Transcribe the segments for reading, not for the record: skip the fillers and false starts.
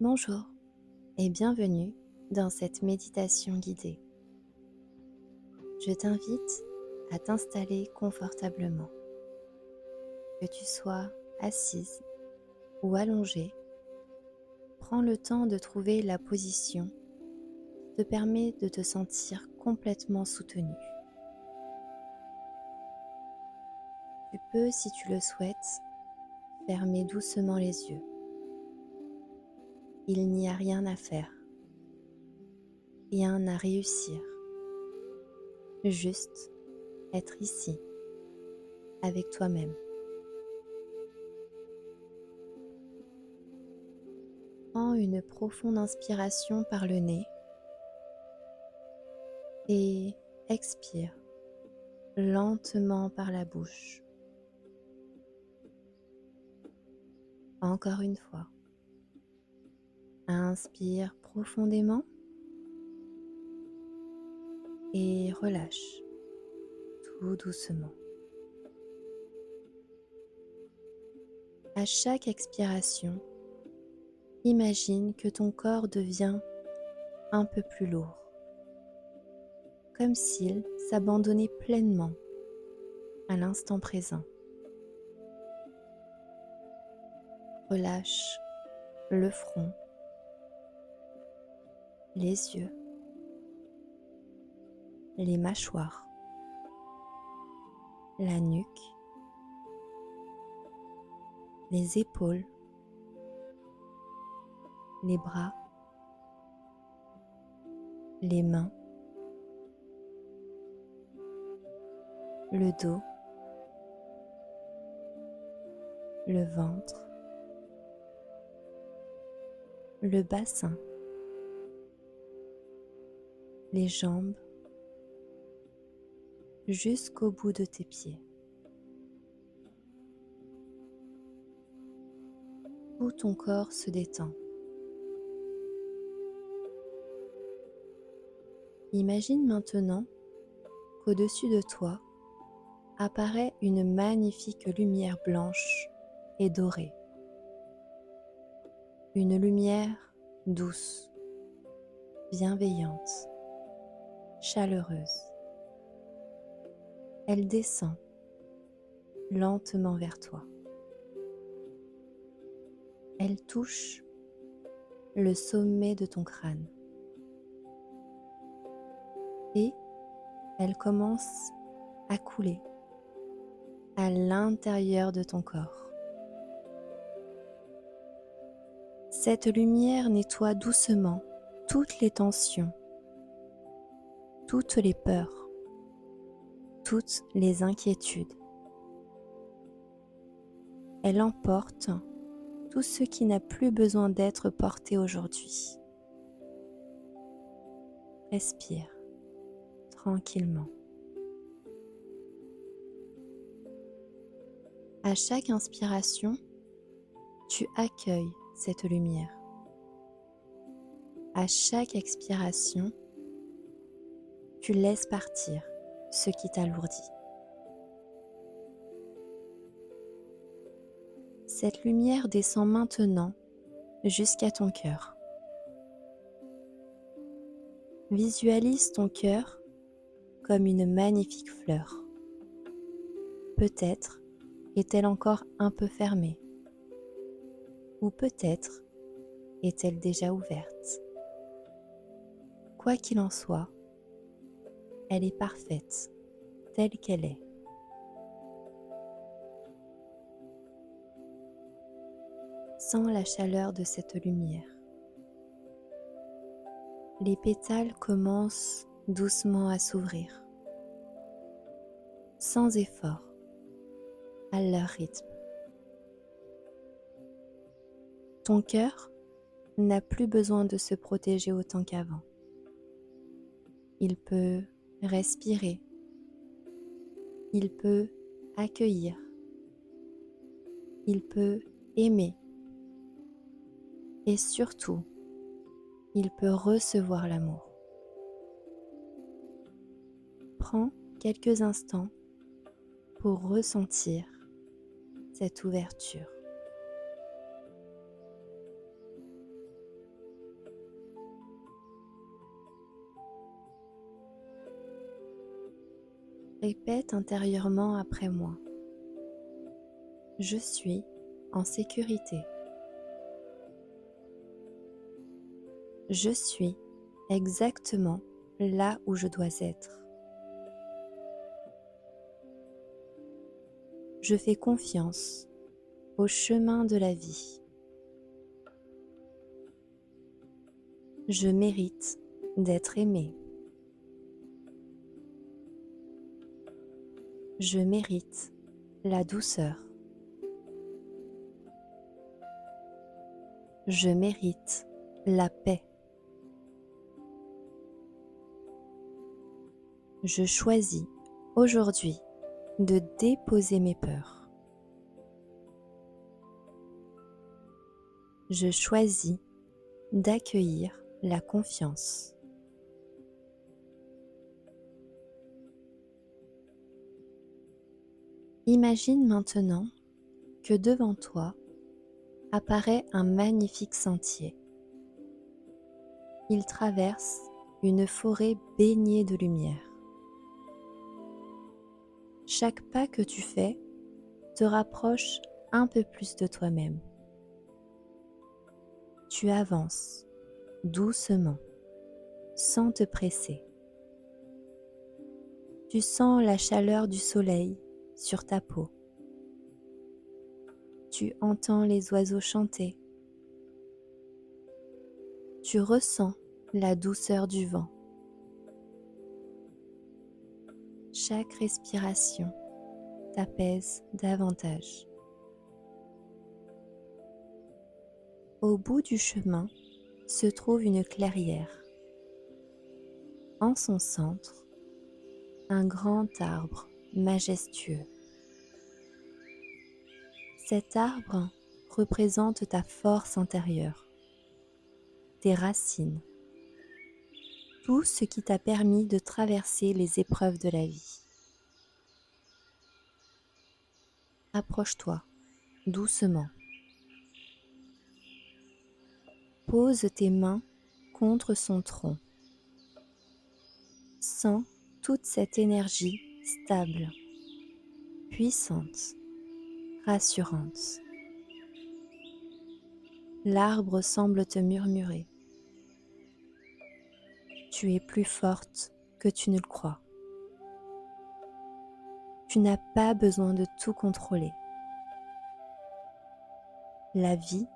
Bonjour et bienvenue dans cette méditation guidée. Je t'invite à t'installer confortablement. Que tu sois assise ou allongée, prends le temps de trouver la position qui te permet de te sentir complètement soutenu. Tu peux, si tu le souhaites, fermer doucement les yeux. Il n'y a rien à faire, rien à réussir, juste être ici, avec toi-même. Prends une profonde inspiration par le nez et expire lentement par la bouche. Encore une fois. Inspire profondément et relâche tout doucement. À chaque expiration, imagine que ton corps devient un peu plus lourd, comme s'il s'abandonnait pleinement à l'instant présent. Relâche le front, les yeux, les mâchoires, la nuque, les épaules, les bras, les mains, le dos, le ventre, le bassin, les jambes, jusqu'au bout de tes pieds. Tout ton corps se détend. Imagine maintenant qu'au-dessus de toi apparaît une magnifique lumière blanche et dorée. Une lumière douce, bienveillante, chaleureuse. Elle descend lentement vers toi. Elle touche le sommet de ton crâne et elle commence à couler à l'intérieur de ton corps. Cette lumière nettoie doucement toutes les tensions, toutes les peurs, toutes les inquiétudes. Elle emporte tout ce qui n'a plus besoin d'être porté aujourd'hui. Respire tranquillement. À chaque inspiration, tu accueilles cette lumière. À chaque expiration, tu laisses partir ce qui t'alourdit. Cette lumière descend maintenant jusqu'à ton cœur. Visualise ton cœur comme une magnifique fleur. Peut-être est-elle encore un peu fermée, ou peut-être est-elle déjà ouverte. Quoi qu'il en soit, elle est parfaite, telle qu'elle est. Sens la chaleur de cette lumière. Les pétales commencent doucement à s'ouvrir, sans effort, à leur rythme. Ton cœur n'a plus besoin de se protéger autant qu'avant. Il peut respirer, il peut accueillir, il peut aimer et surtout, il peut recevoir l'amour. Prends quelques instants pour ressentir cette ouverture. Répète intérieurement après moi. Je suis en sécurité. Je suis exactement là où je dois être. Je fais confiance au chemin de la vie. Je mérite d'être aimé. Je mérite la douceur. Je mérite la paix. Je choisis aujourd'hui de déposer mes peurs. Je choisis d'accueillir la confiance. Imagine maintenant que devant toi apparaît un magnifique sentier. Il traverse une forêt baignée de lumière. Chaque pas que tu fais te rapproche un peu plus de toi-même. Tu avances doucement, sans te presser. Tu sens la chaleur du soleil sur ta peau. Tu entends les oiseaux chanter. Tu ressens la douceur du vent. Chaque respiration t'apaise davantage. Au bout du chemin se trouve une clairière. En son centre, un grand arbre majestueux. Cet arbre représente ta force intérieure, tes racines, tout ce qui t'a permis de traverser les épreuves de la vie. Approche-toi doucement. Pose tes mains contre son tronc. Sens toute cette énergie stable, puissante, rassurante. L'arbre semble te murmurer. Tu es plus forte que tu ne le crois. Tu n'as pas besoin de tout contrôler. La vie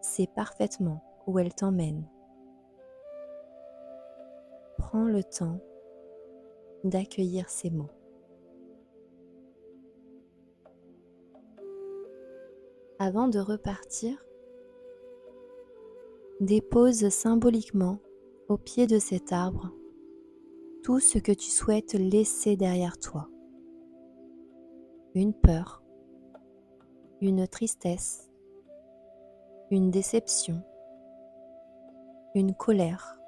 sait parfaitement où elle t'emmène. Prends le temps d'accueillir ces mots. Avant de repartir, dépose symboliquement au pied de cet arbre tout ce que tu souhaites laisser derrière toi. Une peur, une tristesse, une déception, une colère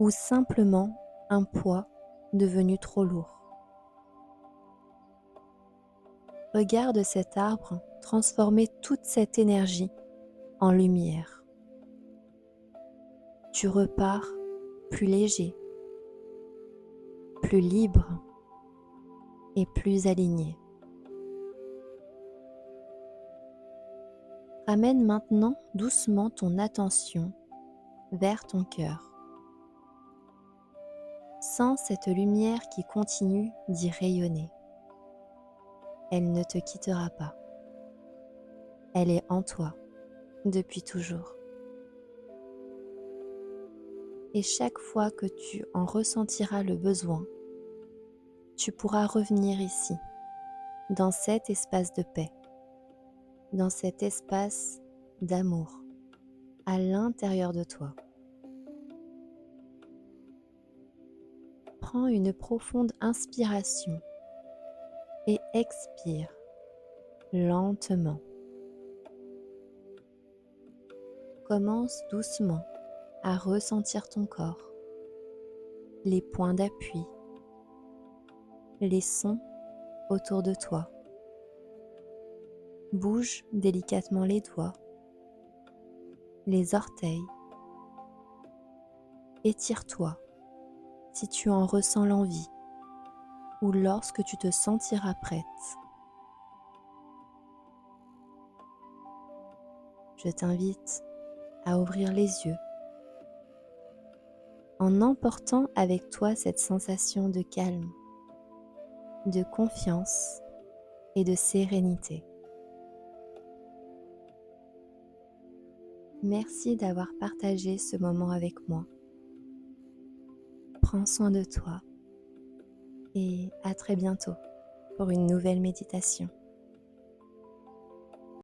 ou simplement un poids devenu trop lourd. Regarde cet arbre transformer toute cette énergie en lumière. Tu repars plus léger, plus libre et plus aligné. Ramène maintenant doucement ton attention vers ton cœur. Sens cette lumière qui continue d'y rayonner. Elle ne te quittera pas. Elle est en toi depuis toujours. Et chaque fois que tu en ressentiras le besoin, tu pourras revenir ici, dans cet espace de paix, dans cet espace d'amour, à l'intérieur de toi. Prends une profonde inspiration et expire lentement. Commence doucement à ressentir ton corps, les points d'appui, les sons autour de toi. Bouge délicatement les doigts, les orteils. Étire-toi si tu en ressens l'envie. ou lorsque tu te sentiras prête. Je t'invite à ouvrir les yeux en emportant avec toi cette sensation de calme, de confiance et de sérénité. Merci d'avoir partagé ce moment avec moi. Prends soin de toi et à très bientôt pour une nouvelle méditation.